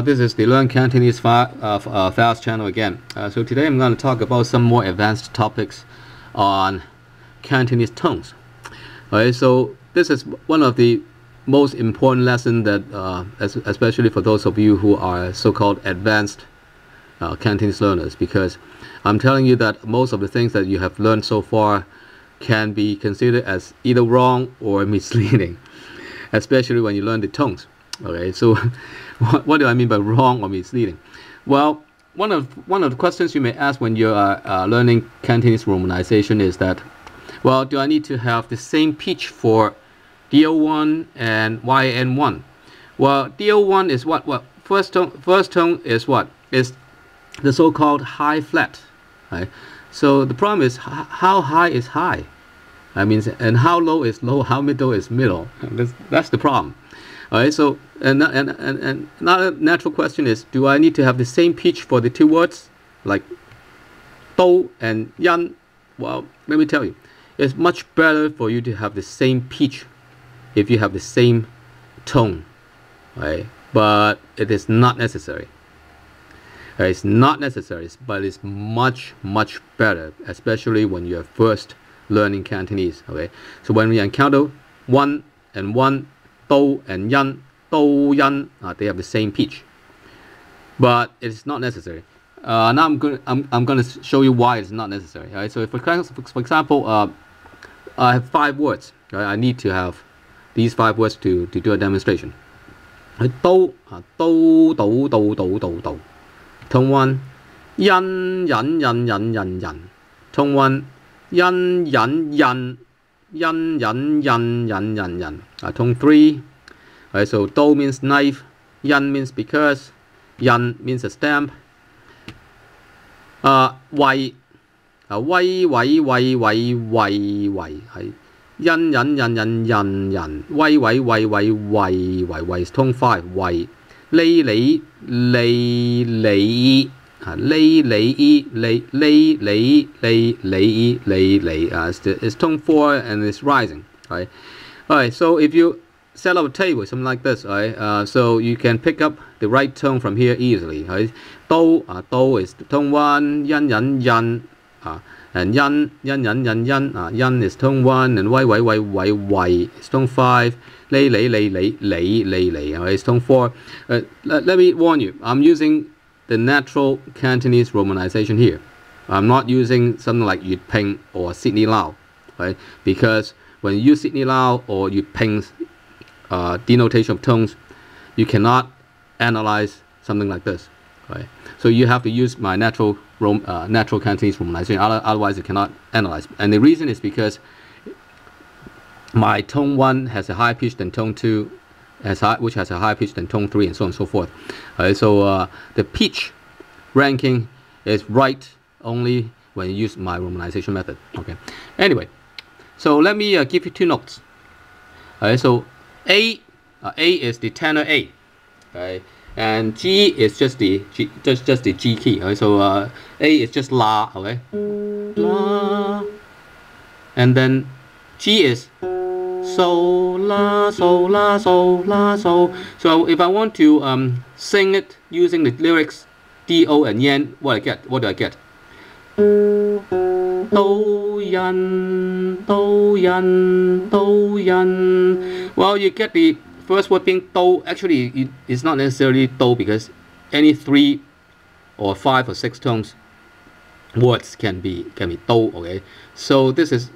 this is the Learn Cantonese Fast channel again. So today I'm going to talk about some more advanced topics on Cantonese tones. Alright, so this is one of the most important lessons that, especially for those of you who are so-called advanced Cantonese learners, because I'm telling you that most of the things that you have learned so far can be considered as either wrong or misleading, especially when you learn the tones. Okay, so what do I mean by wrong or misleading? Well, one of the questions you may ask when you are learning Cantonese romanization is that, well, do I need to have the same pitch for DO1 and YN1? Well, DO1 is what? Well, first tone is what? Is the so-called high flat. Right? So the problem is how high is high. I mean, and how low is low, how middle is middle. That's the problem. Alright, so another natural question is, do I need to have the same pitch for the two words like do and yan? Well, let me tell you, it's much better for you to have the same pitch if you have the same tone, right? But it is not necessary. It's not necessary, but it's much better, especially when you are first learning Cantonese. Okay, so when we encounter one and one, do and yan, they have the same pitch, but it's not necessary. Now I'm going to show you why it's not necessary. Right? So for example, I have 5 words. Right? I need to have these 5 words to do a demonstration. Do, tone 1, yan, yan, yan, yan, yan, yan. Tone 1, yan, yan, yan. Yan, yan, yan, yan, yan, yan. Tone 3. Alright, so do means knife, yan means because, yan means a stamp. Wai, yan, yan, yan, yan, yan, yan. Wai is tone 5. Wai. Lei, lei, lei, lei. It's tone 4 and it's rising. Right. Alright, so if you set up a table, something like this, right? So you can pick up the right tone from here easily. Right? Do is tone 1, yan, yan, yan, and yan, yan, yan, yan, yan. Yan is tone 1, and wai is tone 5. Lei, it's tone 4. Let me warn you, I'm using the natural Cantonese romanization here. I'm not using something like Yut Ping or Sydney Lao, right? Because when you use Sydney Lao or Yut Ping's denotation of tones, you cannot analyze something like this, right? So you have to use my natural Cantonese romanization. Otherwise, you cannot analyze. And the reason is because my tone 1 has a higher pitch than tone 2, which has a higher pitch than tone 3, and so on and so forth. So the pitch ranking is right only when you use my romanization method. Okay. Anyway, so let me give you 2 notes. So A is the tenor A, right? And G is just the G key. So A is just la, okay? La, and then G is so, la, so, la, so, la, so. So if I want to sing it using the lyrics do and yan, what do I get? Do yan, do yan, do yan. Well, you get the first word being do. Actually, it's not necessarily do, because any 3 or 5 or 6 tones words can be do. Okay, so this is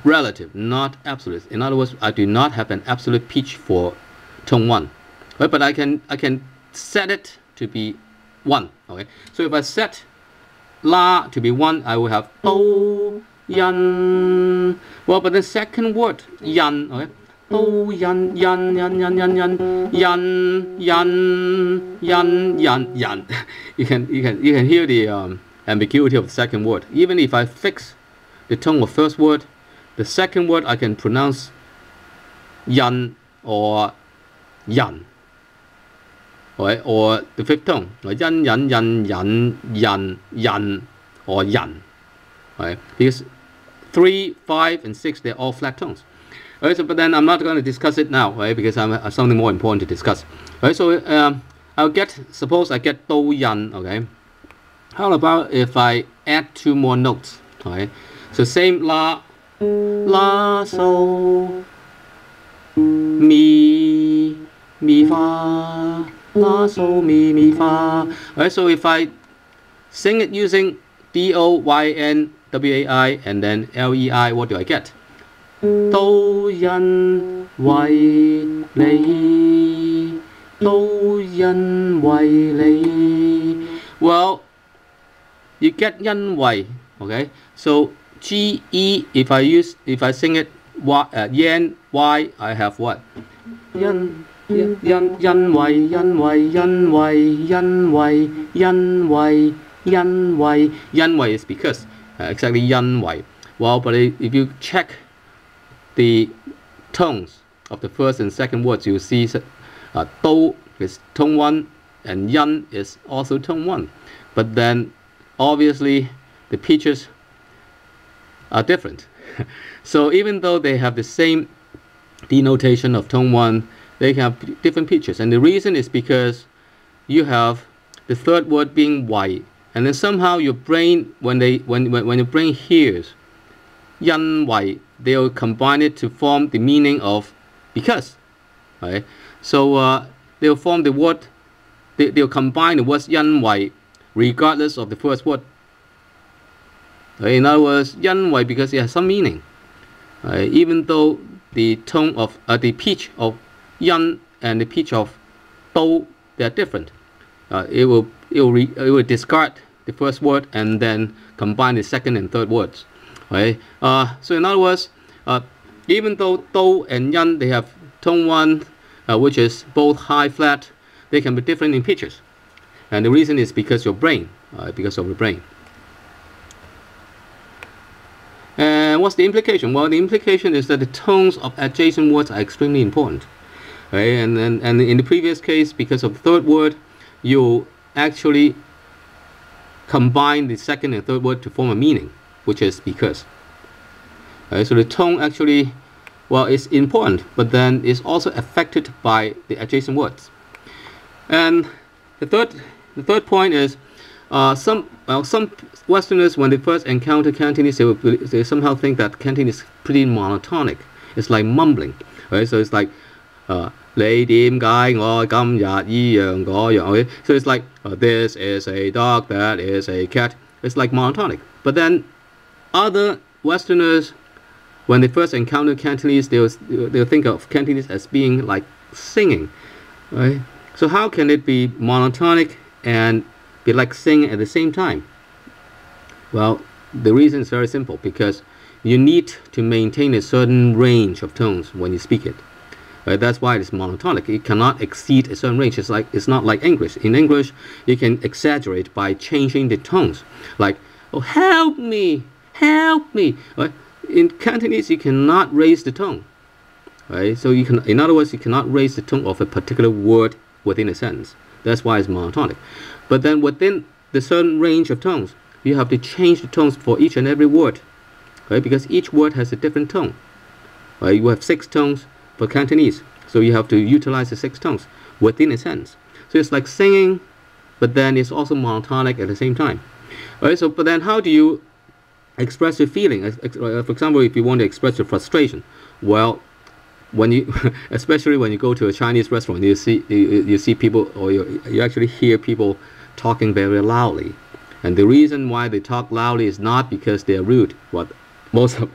relative, not absolute. In other words, I do not have an absolute pitch for tone 1, right? But I can set it to be 1. Okay, so if I set la to be 1, I will have do yan. Well, but the second word yan, okay, do yan, yan, yan, yan, yan, yan, yan, yan, yan, yan, yan. You can hear the ambiguity of the second word. Even if I fix the tone of first word, the second word I can pronounce yan or yan, right? Or the 5th tone, like yan, yan, yan, yan, yan, yan, or yan, right? Because 3, 5, and 6, they're all flat tones. Right, so, but then I'm not going to discuss it now, right? Because I have something more important to discuss. Right, so suppose I get 都印, okay? How about if I add 2 more notes, okay? So same la, so, mi, fa, la, so, mi, fa. Alright, so if I sing it using D-O-Y-N-W-A-I and then L-E-I, what do I get? 都因為你，都因為你。Well, you get 因為, okay? So G-E, if I sing it yen, Y, I have what? 因為 is because, exactly 因為. Well, but if you check the tones of the first and second words, you see 都 is tone 1 and 因 is also tone 1. But then obviously the pitches are different. So even though they have the same denotation of tone 1, they have different pitches. And the reason is because you have the third word being Y, and then somehow your brain, when your brain hears 因為, they'll combine it to form the meaning of because. Right? So they'll form the word, they'll combine the words 因為 regardless of the first word. In other words, 因為 because it has some meaning. Even though the tone of the pitch of 因 and the pitch of 都, they are different. It will discard the first word and then combine the second and third words. Right? So in other words, even though 都 and 因, they have tone 1, which is both high flat, they can be different in pitches. And the reason is because your brain, because of your brain. And what's the implication? Well, the implication is that the tones of adjacent words are extremely important. Right? And in the previous case, because of the third word, you actually combine the second and third word to form a meaning, which is because. Right? So the tone actually, well, is important, but then is also affected by the adjacent words. And the third point is, some Westerners, when they first encounter Cantonese, they somehow think that Cantonese is pretty monotonic. It's like mumbling, right? So it's like 你點解我今日依樣嗰樣? Okay? So it's like this is a dog, that is a cat. It's like monotonic. But then other Westerners, when they first encounter Cantonese, they'll think of Cantonese as being like singing, right? So how can it be monotonic and be like singing at the same time? Well, the reason is very simple, because you need to maintain a certain range of tones when you speak it. Right? That's why it's monotonic. It cannot exceed a certain range. It's not like English. In English, you can exaggerate by changing the tones. Like, oh, help me, help me. Right? In Cantonese, you cannot raise the tone. Right? So in other words, you cannot raise the tone of a particular word within a sentence. That's why it's monotonic. But then within the certain range of tones, you have to change the tones for each and every word, right? Because each word has a different tone. Right? You have 6 tones for Cantonese, so you have to utilize the 6 tones within a sentence. So it's like singing, but then it's also monotonic at the same time. Right? So, but then how do you express your feeling? For example, if you want to express your frustration, well, when you, especially when you go to a Chinese restaurant, you see people, or you actually hear people talking very loudly. And the reason why they talk loudly is not because they are rude. What most of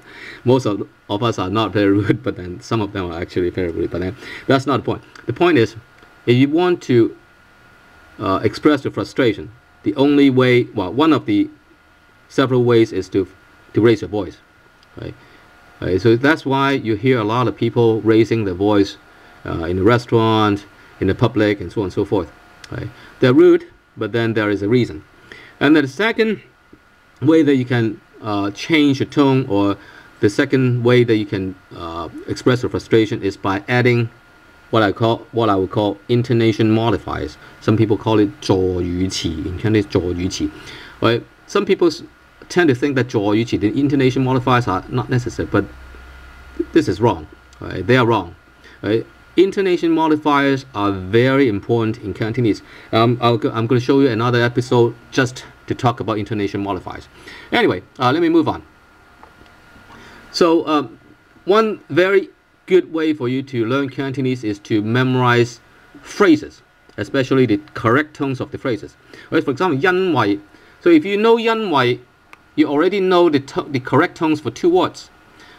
us are not very rude, but then some of them are actually very rude. But then that's not the point. The point is, if you want to express your frustration, the only way, well, one of the several ways is to raise your voice, right? So that's why you hear a lot of people raising their voice in a restaurant, in the public, and so on and so forth. Right? They're rude, but then there is a reason. And then the second way that you can change your tone, or the second way that you can express your frustration, is by adding what I would call intonation modifiers. Some people call it 助語詞. In Cantonese, 助語詞. Right? Some people tend to think that 助語詞, the intonation modifiers, are not necessary, but this is wrong. Right? They are wrong. Right? intonation modifiers are very important in Cantonese. I'm going to show you another episode just to talk about intonation modifiers. Anyway, let me move on. So one very good way for you to learn Cantonese is to memorize phrases, especially the correct tones of the phrases. Right, for example, 因為. So if you know 因為, you already know the correct tones for two words.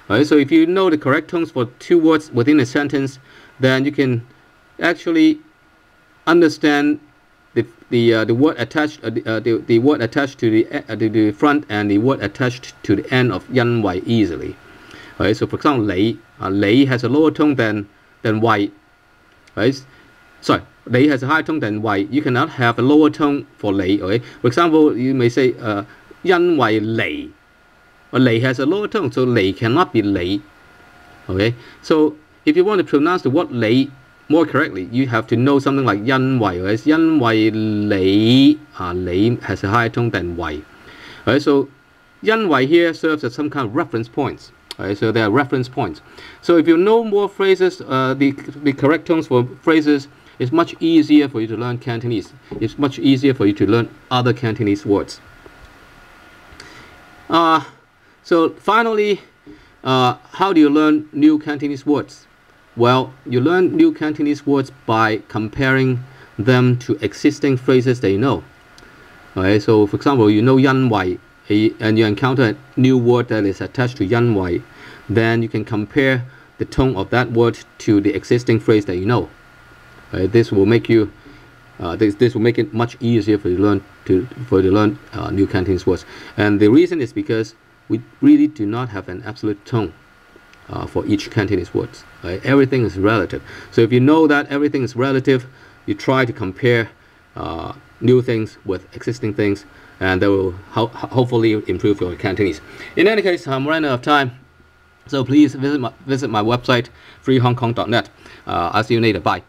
Right? So if you know the correct tones for two words within a sentence, then you can actually understand the word attached the word attached to the front and the word attached to the end of 因為 easily. Right? So for example, 你 has a lower tone than 為. Right? Sorry, 你 has a higher tone than 為. You cannot have a lower tone for 你. Okay? For example, you may say 因為離. Lei has a lower tone, so lei cannot be lei. Okay, so if you want to pronounce the word lei more correctly, you have to know something like 因為, whereas 因為你, lei has a higher tone than 為. Alright, so 因為 here serves as some kind of reference points. Alright, so there are reference points. So if you know more phrases, the correct tones for phrases, it's much easier for you to learn Cantonese. It's much easier for you to learn other Cantonese words. So finally, how do you learn new Cantonese words? Well, you learn new Cantonese words by comparing them to existing phrases that you know. Okay, so for example, you know 因為 and you encounter a new word that is attached to 因為, then you can compare the tone of that word to the existing phrase that you know. This will make you this will make it much easier for you to learn new Cantonese words. And the reason is because we really do not have an absolute tone for each Cantonese words. Everything is relative. So if you know that everything is relative, you try to compare new things with existing things, and that will hopefully improve your Cantonese. In any case, I'm running out of time, so please visit my website, freehongkong.net. I'll see you later. Bye.